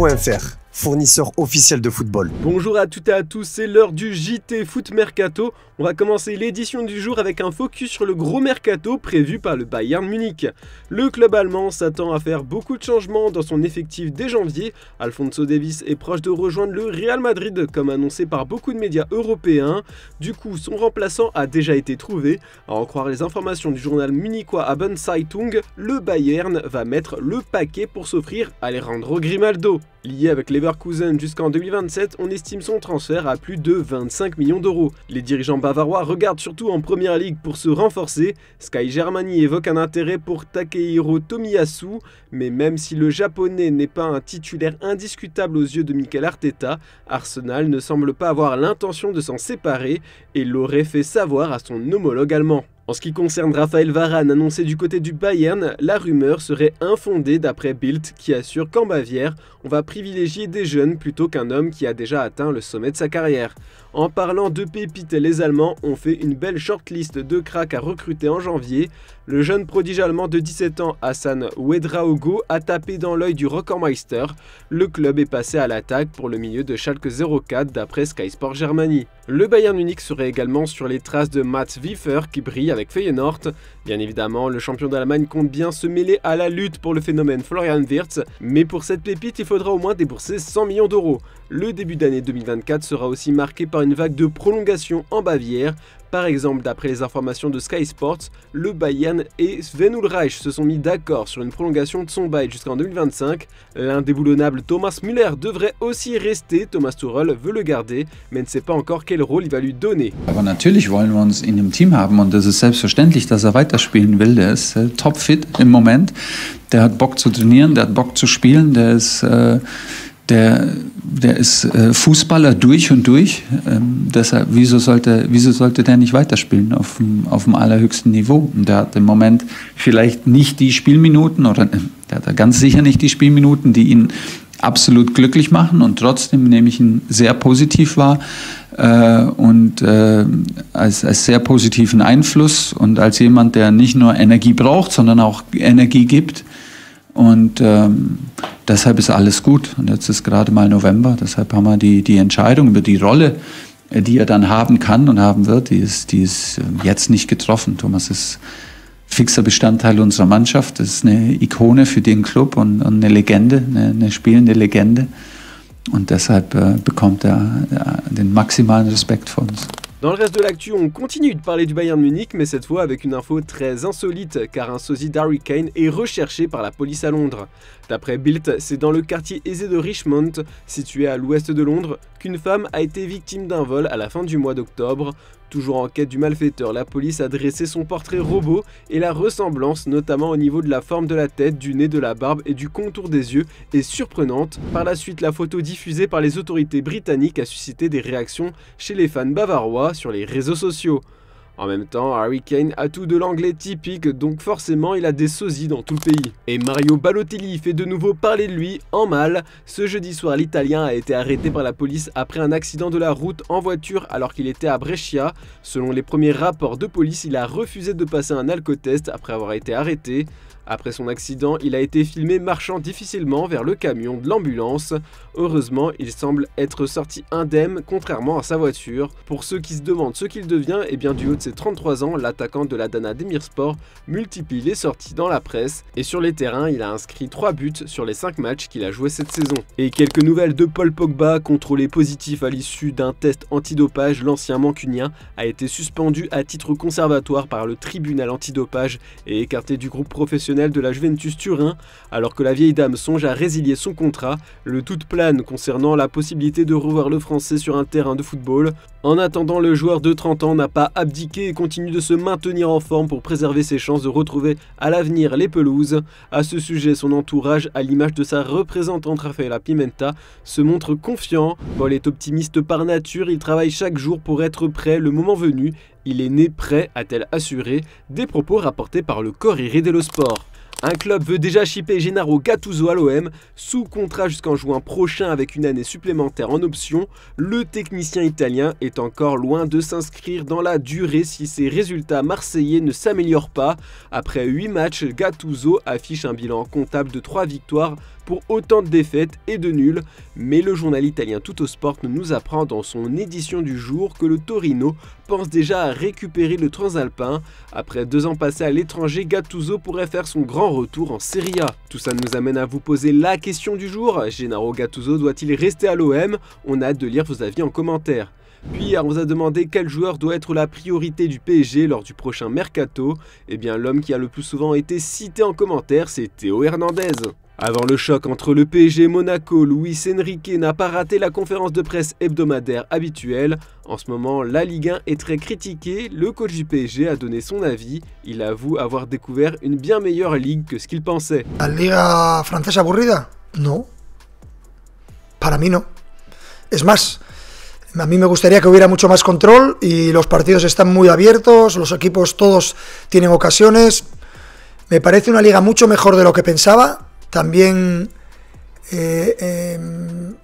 JT.fr, fournisseur officiel de football. Bonjour à toutes et à tous, c'est l'heure du JT Foot Mercato. On va commencer l'édition du jour avec un focus sur le gros mercato prévu par le Bayern Munich. Le club allemand s'attend à faire beaucoup de changements dans son effectif dès janvier. Alphonso Davies est proche de rejoindre le Real Madrid, comme annoncé par beaucoup de médias européens. Du coup, son remplaçant a déjà été trouvé. À en croire les informations du journal munichois Abendzeitung, le Bayern va mettre le paquet pour s'offrir Alejandro Grimaldo. Lié avec Leverkusen jusqu'en 2027, on estime son transfert à plus de 25 millions d'euros. Les dirigeants bavarois regardent surtout en Première Ligue pour se renforcer. Sky Germany évoque un intérêt pour Takehiro Tomiyasu, mais même si le japonais n'est pas un titulaire indiscutable aux yeux de Mikel Arteta, Arsenal ne semble pas avoir l'intention de s'en séparer et l'aurait fait savoir à son homologue allemand. En ce qui concerne Raphaël Varane annoncé du côté du Bayern, la rumeur serait infondée d'après Bild qui assure qu'en Bavière, on va privilégier des jeunes plutôt qu'un homme qui a déjà atteint le sommet de sa carrière. En parlant de pépites, les Allemands ont fait une belle shortlist de cracks à recruter en janvier. Le jeune prodige allemand de 17 ans, Hassan Ouedraogo, a tapé dans l'œil du Recordmeister. Le club est passé à l'attaque pour le milieu de Schalke 04 d'après Sky Sport Germany. Le Bayern Munich serait également sur les traces de Mats Wiefer qui brille avec Feyenoord. Bien évidemment, le champion d'Allemagne compte bien se mêler à la lutte pour le phénomène Florian Wirtz, mais pour cette pépite, il faudra au moins débourser 100 millions d'euros. Le début d'année 2024 sera aussi marqué par une vague de prolongation en Bavière. Par exemple, d'après les informations de Sky Sports, le Bayern et Sven Ulreich se sont mis d'accord sur une prolongation de son bail jusqu'en 2025. L'indéboulonnable Thomas Müller devrait aussi rester, Thomas Tuchel veut le garder, mais ne sait pas encore quel rôle il va lui donner. Aber natürlich wollen wir uns in dem Team haben und das ist selbstverständlich, dass weiterspielen will. Der ist topfit im Moment, der hat Bock zu trainieren, der hat Bock zu spielen, der ist Fußballer durch und durch. Deshalb, wieso sollte der nicht weiterspielen auf dem allerhöchsten Niveau? Und der hat im Moment vielleicht nicht die Spielminuten, oder der hat ganz sicher nicht die Spielminuten, die ihn absolut glücklich machen. Und trotzdem nehme ich ihn sehr positiv wahr und als sehr positiven Einfluss und als jemand, der nicht nur Energie braucht, sondern auch Energie gibt. Und deshalb ist alles gut. Und jetzt ist gerade mal November, deshalb haben wir die Entscheidung über die Rolle, die er dann haben kann und haben wird, die ist jetzt nicht getroffen. Thomas ist fixer Bestandteil unserer Mannschaft, das ist eine Ikone für den Club und eine Legende, eine spielende Legende. Und deshalb bekommt er den maximalen Respekt von uns. Dans le reste de l'actu, on continue de parler du Bayern Munich, mais cette fois avec une info très insolite, car un sosie d'Harry Kane est recherché par la police à Londres. D'après Bild, c'est dans le quartier aisé de Richmond, situé à l'ouest de Londres, qu'une femme a été victime d'un vol à la fin du mois d'octobre. Toujours en quête du malfaiteur, la police a dressé son portrait robot et la ressemblance, notamment au niveau de la forme de la tête, du nez, de la barbe et du contour des yeux, est surprenante. Par la suite, la photo diffusée par les autorités britanniques a suscité des réactions chez les fans bavarois sur les réseaux sociaux. En même temps, Harry Kane a tout de l'anglais typique, donc forcément il a des sosies dans tout le pays. Et Mario Balotelli fait de nouveau parler de lui en mal. Ce jeudi soir, l'Italien a été arrêté par la police après un accident de la route en voiture alors qu'il était à Brescia. Selon les premiers rapports de police, il a refusé de passer un alcotest après avoir été arrêté. Après son accident, il a été filmé marchant difficilement vers le camion de l'ambulance. Heureusement, il semble être sorti indemne, contrairement à sa voiture. Pour ceux qui se demandent ce qu'il devient, eh bien du haut de ses 33 ans, l'attaquant de l'Adana Demirspor multiplie les sorties dans la presse. Et sur les terrains, il a inscrit 3 buts sur les 5 matchs qu'il a joués cette saison. Et quelques nouvelles de Paul Pogba, contrôlé positif à l'issue d'un test antidopage. L'ancien mancunien a été suspendu à titre conservatoire par le tribunal antidopage et écarté du groupe professionnel de la Juventus Turin, alors que la vieille dame songe à résilier son contrat, le tout plane concernant la possibilité de revoir le Français sur un terrain de football. En attendant, le joueur de 30 ans n'a pas abdiqué et continue de se maintenir en forme pour préserver ses chances de retrouver à l'avenir les pelouses. À ce sujet, son entourage, à l'image de sa représentante Rafaela Pimenta, se montre confiant. Paul est optimiste par nature, il travaille chaque jour pour être prêt le moment venu. Il est né prêt, a-t-elle assuré, des propos rapportés par le Corriere dello Sport. Un club veut déjà shipper Gennaro Gattuso à l'OM, sous contrat jusqu'en juin prochain avec une année supplémentaire en option. Le technicien italien est encore loin de s'inscrire dans la durée si ses résultats marseillais ne s'améliorent pas. Après 8 matchs, Gattuso affiche un bilan comptable de 3 victoires, pour autant de défaites et de nuls, mais le journal italien Tuttosport nous apprend dans son édition du jour que le Torino pense déjà à récupérer le Transalpin. Après 2 ans passés à l'étranger, Gattuso pourrait faire son grand retour en Serie A. Tout ça nous amène à vous poser la question du jour, Gennaro Gattuso doit-il rester à l'OM? On a hâte de lire vos avis en commentaire. Puis on vous a demandé quel joueur doit être la priorité du PSG lors du prochain mercato. Eh bien l'homme qui a le plus souvent été cité en commentaire, c'est Théo Hernandez. Avant le choc entre le PSG et Monaco, Luis Enrique n'a pas raté la conférence de presse hebdomadaire habituelle. En ce moment, la Ligue 1 est très critiquée, le coach du PSG a donné son avis. Il avoue avoir découvert une bien meilleure ligue que ce qu'il pensait. ¿La liga francesa aburrida? No. Para mí no. Es más, a mí me gustaría que hubiera mucho más control y los partidos están muy abiertos, los equipos todos tienen ocasiones. Me parece una liga mucho mejor de lo que pensaba. También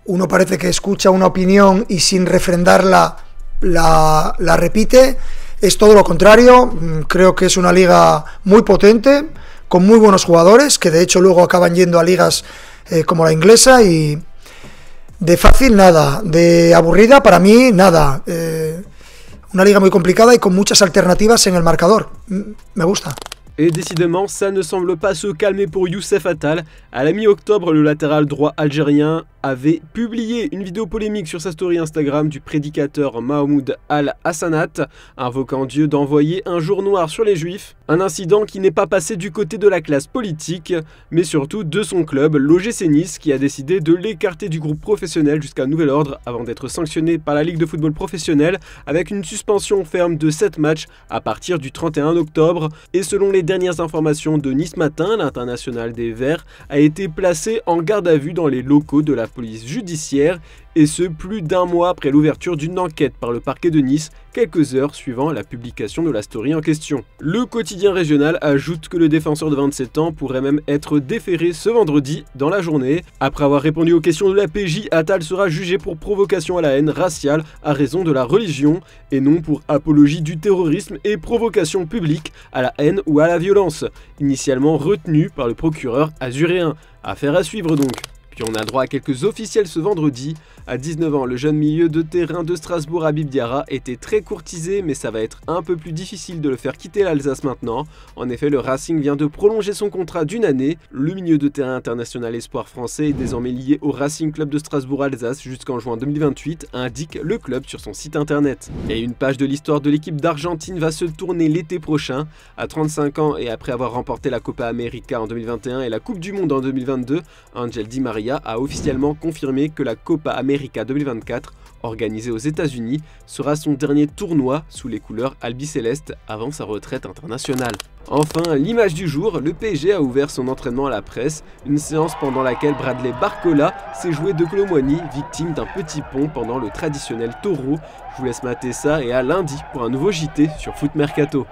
uno parece que escucha una opinión y sin refrendarla la repite. Es todo lo contrario. Creo que es una liga muy potente, con muy buenos jugadores, que de hecho luego acaban yendo a ligas como la inglesa, y de fácil nada, de aburrida para mí nada. Una liga muy complicada y con muchas alternativas en el marcador. Me gusta. Et décidément, ça ne semble pas se calmer pour Youssef Attal. À la mi-octobre, le latéral droit algérien avait publié une vidéo polémique sur sa story Instagram du prédicateur Mahmoud Al-Hassanat, invoquant Dieu d'envoyer un jour noir sur les juifs. Un incident qui n'est pas passé du côté de la classe politique, mais surtout de son club, l'OGC Nice, qui a décidé de l'écarter du groupe professionnel jusqu'à nouvel ordre avant d'être sanctionné par la Ligue de football professionnel avec une suspension ferme de 7 matchs à partir du 31 octobre. Et selon les dernières informations de Nice Matin, l'international des Verts a été placé en garde à vue dans les locaux de la police judiciaire, et ce plus d'1 mois après l'ouverture d'une enquête par le parquet de Nice, quelques heures suivant la publication de la story en question. Le quotidien régional ajoute que le défenseur de 27 ans pourrait même être déféré ce vendredi dans la journée. Après avoir répondu aux questions de la PJ, Attal sera jugé pour provocation à la haine raciale à raison de la religion, et non pour apologie du terrorisme et provocation publique à la haine ou à la violence, initialement retenu par le procureur azuréen. Affaire à suivre donc. Puis on a droit à quelques officiels ce vendredi. À 19 ans, le jeune milieu de terrain de Strasbourg, Habib Diarra, était très courtisé, mais ça va être un peu plus difficile de le faire quitter l'Alsace maintenant. En effet, le Racing vient de prolonger son contrat d'1 année. Le milieu de terrain international espoir français est désormais lié au Racing Club de Strasbourg-Alsace jusqu'en juin 2028, indique le club sur son site internet. Et une page de l'histoire de l'équipe d'Argentine va se tourner l'été prochain. À 35 ans et après avoir remporté la Copa América en 2021 et la Coupe du Monde en 2022, Angel Di Maria a officiellement confirmé que la Copa América 2024, organisée aux États-Unis, sera son dernier tournoi sous les couleurs albicélestes avant sa retraite internationale. Enfin, l'image du jour, le PSG a ouvert son entraînement à la presse, une séance pendant laquelle Bradley Barcola s'est joué de Colomboigny, victime d'un petit pont pendant le traditionnel taureau. Je vous laisse mater ça et à lundi pour un nouveau JT sur Foot Mercato.